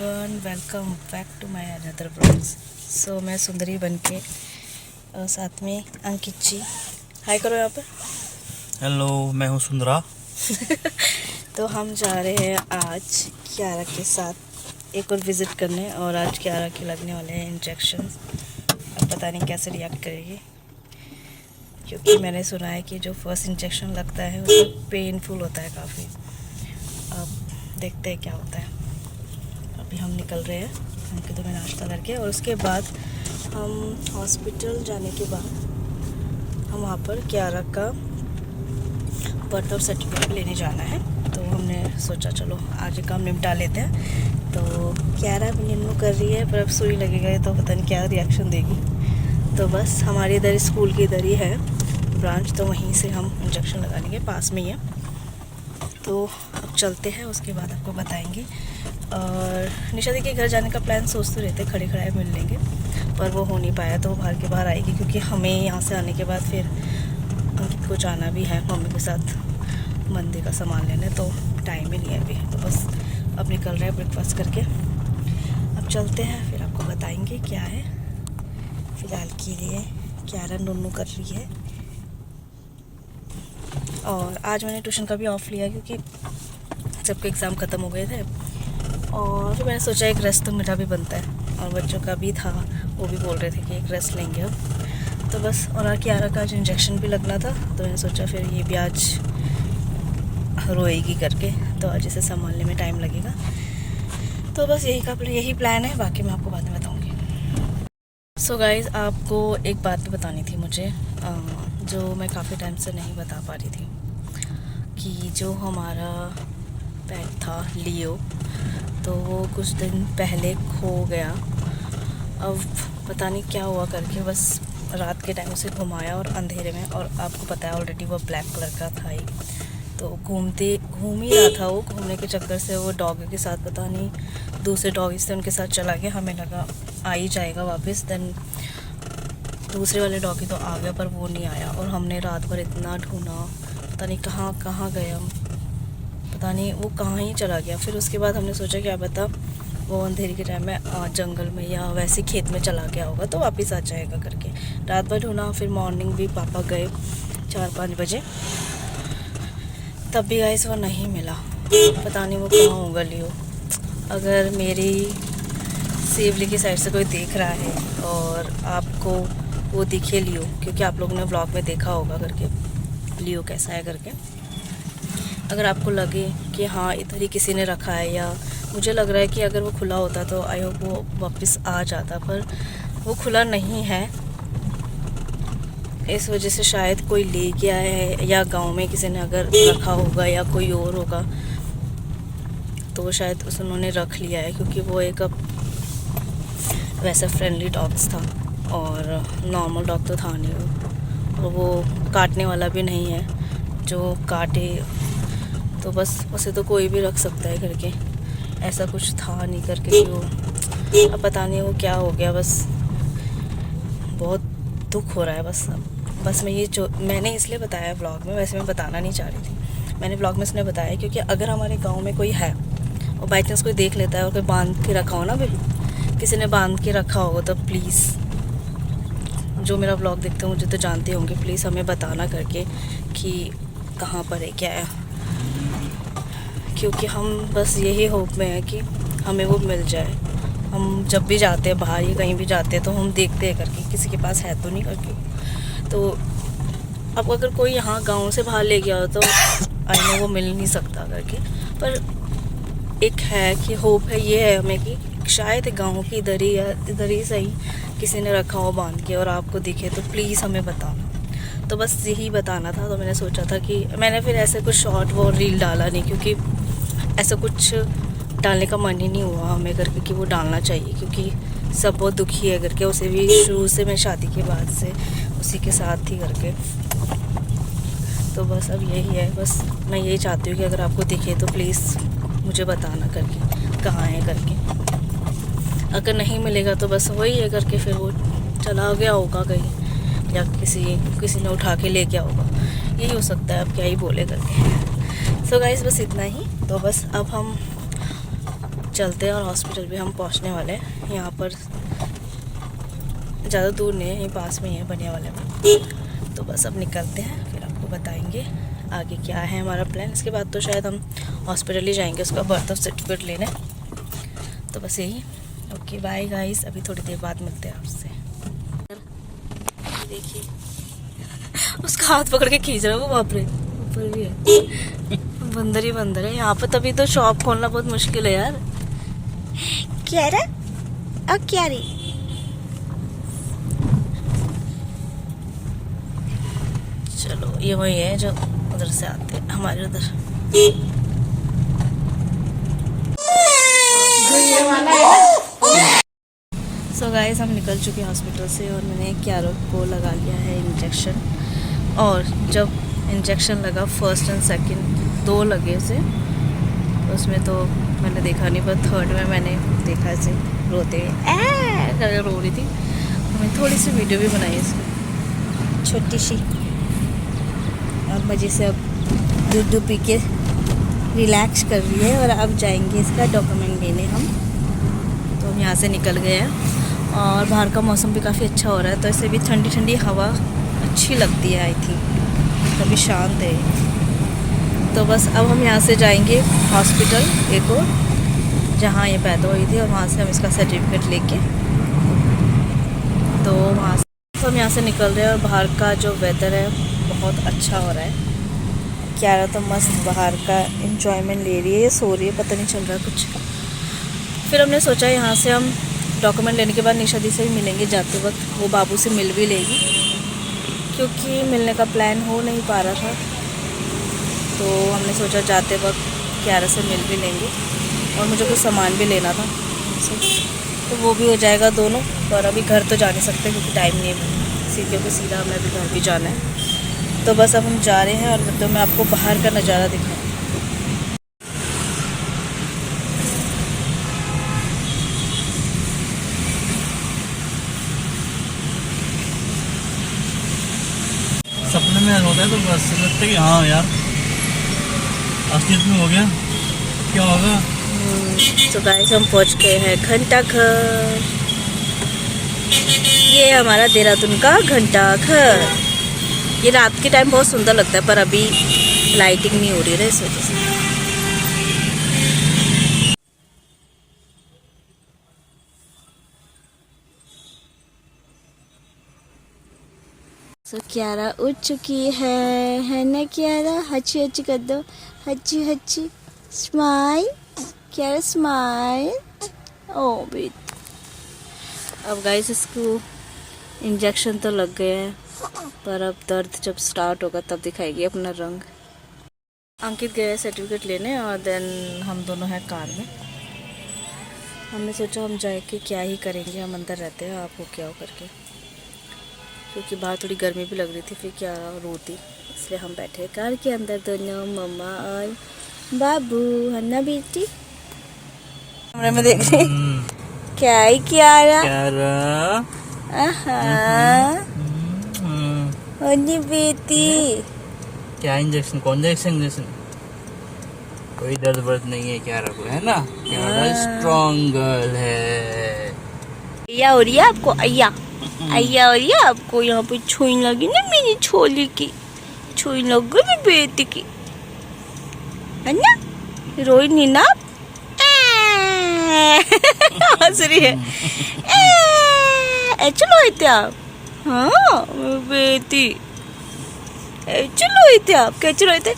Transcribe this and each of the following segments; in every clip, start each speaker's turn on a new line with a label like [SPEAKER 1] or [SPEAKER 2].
[SPEAKER 1] Everyone, welcome back to my another blogs. So मैं सुंदरी बनके और साथ में अंकित जी, हाय करो यहाँ पे।
[SPEAKER 2] हेलो, मैं हूँ सुंदरा।
[SPEAKER 1] तो हम जा रहे हैं आज कियारा के साथ एक और विज़िट करने, और आज कियारा के लगने वाले हैं इंजेक्शन। अब पता नहीं कैसे रिएक्ट करेगी, क्योंकि मैंने सुना है कि जो फर्स्ट इंजेक्शन लगता है वो पेनफुल होता है काफ़ी। अब देखते हैं क्या होता है। अभी हम निकल रहे हैं, उनके तो मैं नाश्ता करके, और उसके बाद हम हॉस्पिटल जाने के बाद हम वहाँ पर कियारा का बर्थ ऑफ सर्टिफिकेट लेने जाना है। तो हमने सोचा चलो आज ये काम निपटा लेते हैं। तो कियारा भी निन्नू कर रही है, पर अब सुई लगेगा तो पता नहीं क्या रिएक्शन देगी। तो बस हमारे इधर स्कूल के इधर ही है ब्रांच, तो वहीं से हम इंजेक्शन लगाने के पास में ही है। तो अब चलते हैं, उसके बाद आपको बताएंगे। और निशा दी के घर जाने का प्लान सोचते रहते, खड़े खड़ाए मिल लेंगे, पर वो हो नहीं पाया। तो वो बाहर के बाहर आएगी, क्योंकि हमें यहाँ से आने के बाद फिर अंकित को जाना भी है मम्मी के साथ मंदिर का सामान लेने, तो टाइम ही नहीं है अभी। तो बस अब निकल रहे हैं ब्रेकफास्ट करके, अब चलते हैं, फिर आपको बताएंगे क्या है। फ़िलहाल के लिए कियारा नुन्नू कर रही है, और आज मैंने ट्यूशन का भी ऑफ लिया क्योंकि सबके एग्ज़ाम ख़त्म हो गए थे। और फिर मैंने सोचा एक रेस्ट तो मेरा भी बनता है, और बच्चों का भी था, वो भी बोल रहे थे कि एक रेस्ट लेंगे अब। तो बस, और कियारा का आज इंजेक्शन भी लगना था, तो मैंने सोचा फिर ये भी आज रोएगी करके, तो आज इसे संभालने में टाइम लगेगा। तो बस यही प्लान है, बाकी मैं आपको बाद में बताऊँगी। सो गाइज़, आपको एक बात भी बतानी थी मुझे, जो मैं काफ़ी टाइम से नहीं बता पा रही थी, कि जो हमारा पेट था लियो, तो वो कुछ दिन पहले खो गया। अब पता नहीं क्या हुआ करके, बस रात के टाइम उसे घुमाया और अंधेरे में, और आपको पता है ऑलरेडी वो ब्लैक कलर का था ही, तो घूम ही रहा था। वो घूमने के चक्कर से वो डॉग के साथ, पता नहीं दूसरे डॉग से उनके साथ चला गया। हमें लगा आ ही जाएगा वापस, देन दूसरे वाले डॉगी तो आ गया, पर वो नहीं आया। और हमने रात भर इतना ढूंढा, पता नहीं कहाँ गया, पता नहीं वो कहाँ ही चला गया। फिर उसके बाद हमने सोचा क्या पता वो अंधेरे के टाइम में जंगल में या वैसे खेत में चला गया होगा, तो वापस आ जाएगा करके रात भर ढूंढा। फिर मॉर्निंग भी पापा गए 4-5 बजे, तब भी गाइस वो नहीं मिला। पता नहीं वो कहाँ होगा लियो। अगर मेरी सेवली की साइड से कोई देख रहा है और आपको वो दिखे लियो, क्योंकि आप लोगों ने व्लॉग में देखा होगा करके लियो कैसा है करके, अगर आपको लगे कि हाँ इधर ही किसी ने रखा है, या मुझे लग रहा है कि अगर वो खुला होता तो आई होप वो वापस आ जाता, पर वो खुला नहीं है। इस वजह से शायद कोई ले गया है, या गांव में किसी ने अगर रखा होगा, या कोई और होगा, तो वो शायद उन्होंने रख लिया है, क्योंकि वो एक वैसा फ्रेंडली डॉग्स था, और नॉर्मल डॉग तो था नहीं वो, और वो काटने वाला भी नहीं है जो काटे। तो बस उसे तो कोई भी रख सकता है करके, ऐसा कुछ था नहीं करके कि वो, अब पता नहीं वो क्या हो गया। बस बहुत दुख हो रहा है। बस मैंने इसलिए बताया व्लॉग में, वैसे मैं बताना नहीं चाह रही थी। मैंने व्लॉग में इसलिए बताया क्योंकि अगर हमारे गांव में कोई है और बाई चांस कोई देख लेता है और कोई बांध के रखा हो ना, बिल्कुल किसी ने बांध के रखा होगा, तो प्लीज़, जो मेरा व्लॉग देखते हो मुझे तो जानते होंगे, प्लीज़ हमें बताना करके कि कहाँ पर है, क्या है, क्योंकि हम बस यही होप में है कि हमें वो मिल जाए। हम जब भी जाते हैं बाहर या कहीं भी जाते हैं, तो हम देखते हैं करके किसी के पास है तो नहीं करके। तो अब अगर कोई यहाँ गांव से बाहर ले गया हो तो आई नो वो मिल नहीं सकता करके, पर एक है कि होप है, ये है हमें कि शायद गांव की इधर ही सही किसी ने रखा हो बांध के, और आपको दिखे तो प्लीज़ हमें बताना। तो बस यही बताना था। तो मैंने सोचा था कि मैंने फिर ऐसे कुछ शॉर्ट वो रील डाला नहीं, क्योंकि ऐसा कुछ डालने का मन ही नहीं हुआ हमें करके कि वो डालना चाहिए, क्योंकि सब बहुत दुखी है करके। उसे भी शुरू से, मैं शादी के बाद से उसी के साथ ही करके, तो बस अब यही है। बस मैं यही चाहती हूँ कि अगर आपको दिखे तो प्लीज़ मुझे बताना करके कहाँ है करके। अगर नहीं मिलेगा तो बस वही है करके, फिर वो चला गया होगा कहीं, या किसी ने उठा के ले गया होगा, यही हो सकता है। अब क्या ही बोले करके। सो गाइस, बस इतना ही। तो बस अब हम चलते हैं और हॉस्पिटल भी हम पहुंचने वाले हैं। यहाँ पर ज़्यादा दूर नहीं है, यहीं पास में ही है बनिया वाले में। तो बस अब निकलते हैं, फिर आपको बताएंगे आगे क्या है हमारा प्लान। इसके बाद तो शायद हम हॉस्पिटल ही जाएंगे उसका बर्थ सर्टिफिकेट लेने। तो बस यही। ओके बाय गाइस, अभी थोड़ी देर बाद मिलते हैं आपसे। देखिए उसका हाथ पकड़ के खींच रहा है वो, बाप रे ऊपर भी है। बंदर ही बंदर है यहाँ पर, तभी तो शॉप खोलना बहुत मुश्किल है यार। क्या रहा अब क्या रही। चलो ये वही है जो उधर से आते हैं हमारे उधर। सो गाइस हम निकल चुके हैं हॉस्पिटल से और मैंने क्यारो को लगा लिया है इंजेक्शन। और जब इंजेक्शन लगा फर्स्ट एंड सेकंड 2 लगे उसे, उसमें तो मैंने देखा नहीं, पर थर्ड में मैंने देखा इसे रोते करके रो रही थी। मैंने थोड़ी सी वीडियो भी बनाई इसकी छोटी सी। अब मज़े से अब दूध पी के रिलैक्स कर रही है और अब जाएंगे इसका डॉक्यूमेंट लेने हम। तो हम यहाँ से निकल गए हैं और बाहर का मौसम भी काफ़ी अच्छा हो रहा है, तो इससे भी ठंडी ठंडी हवा अच्छी लगती है। आई थिंक कभी शांत है। तो बस अब हम यहाँ से जाएंगे हॉस्पिटल एक और, जहाँ ये पैदा हुई थी, और वहाँ से हम इसका सर्टिफिकेट लेके तो वहाँ से तो हम यहाँ से निकल रहे हैं। और बाहर का जो वेदर है बहुत अच्छा हो रहा है। क्यारा तो मस्त बाहर का एंजॉयमेंट ले रही है, ये सो रही है, पता नहीं चल रहा कुछ। फिर हमने सोचा यहाँ से हम डॉक्यूमेंट लेने के बाद निशा दी से भी मिलेंगे जाते वक्त, वो बाबू से मिल भी लेगी क्योंकि मिलने का प्लान हो नहीं पा रहा था। तो हमने सोचा जाते वक्त क्यारा से मिल भी लेंगे, और मुझे कुछ सामान भी लेना था तो वो भी हो जाएगा दोनों। पर अभी घर तो जा नहीं सकते क्योंकि टाइम नहीं है, क्योंकि सीधा हमें अभी घर भी जाना है। तो बस अब हम जा रहे हैं और तो मैं आपको बाहर का नज़ारा दिखाऊँ।
[SPEAKER 2] सपने में होता है तो बस लगता है कि हाँ यार असलियत में हो गया, क्या होगा।
[SPEAKER 1] तो गाइस हम पहुंच गए हैं घंटा घर। ये हमारा देहरादून का घंटा घर। ये रात के टाइम बहुत सुंदर लगता है, पर अभी लाइटिंग नहीं हो रही है इस वजह से। तो क्यारा उठ चुकी है ना क्यारा? हच्ची हच्ची कर दो, हच्ची हच्ची स्माइल। क्यारा स्माइल। ओ बेट। अब गाइस इसको इंजेक्शन तो लग गया है, पर अब दर्द जब स्टार्ट होगा तब दिखाएगी अपना रंग। अंकित गए सर्टिफिकेट लेने और देन हम दोनों हैं कार में। हमने सोचा हम जाके क्या ही करेंगे, हम अंदर रहते हैं, आपको क्या हो करके, क्योंकि बाहर थोड़ी गर्मी भी लग रही थी, फिर क्या रोती, इसलिए हम बैठे कार के अंदर दोनों, मम्मा और बाबू। है ना बेटी? कैमरे में देख रही क्या ही क्यारा बेटी।
[SPEAKER 2] क्या इंजेक्शन, कौन सा इंजेक्शन? कोई दर्द वर्द नहीं है क्यारा को, है ना? क्यारा स्ट्रॉन्ग गर्ल है।
[SPEAKER 1] अय्या हो रही है आपको? अय्या अय्या हो रही है आपको? यहाँ पे छुई लगी ना मेरी छोली की, छुई लग गई बेटी की, है ना? रोई नहीं ना आप? हंस रही है। चलो इतने आप, हाँ बेटी चलो इतने आप, क्या चलो इतने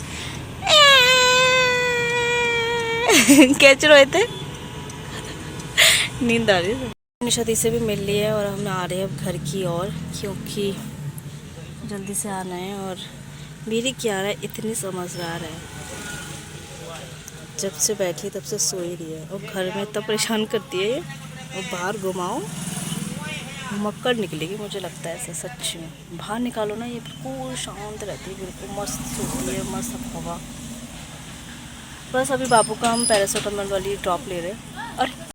[SPEAKER 1] क्या चलो इतने। नींद आ रही है। निशा दी से भी मिल ली है और हम आ रहे हैं अब घर की ओर, क्योंकि जल्दी से आना है। और मेरी क्यारा इतनी समझदार है, जब से बैठी तब से सो ही रही है, और घर में इतना परेशान करती है। और बाहर घुमाओ मक्कड़ निकलेगी, मुझे लगता है ऐसा सच में। बाहर निकालो ना, ये बिल्कुल शांत रहती है, बिल्कुल मस्त सोती है, मस्त हवा। बस अभी बाबू का हम पैरासीटामोल वाली ड्रॉप ले रहे हैं। और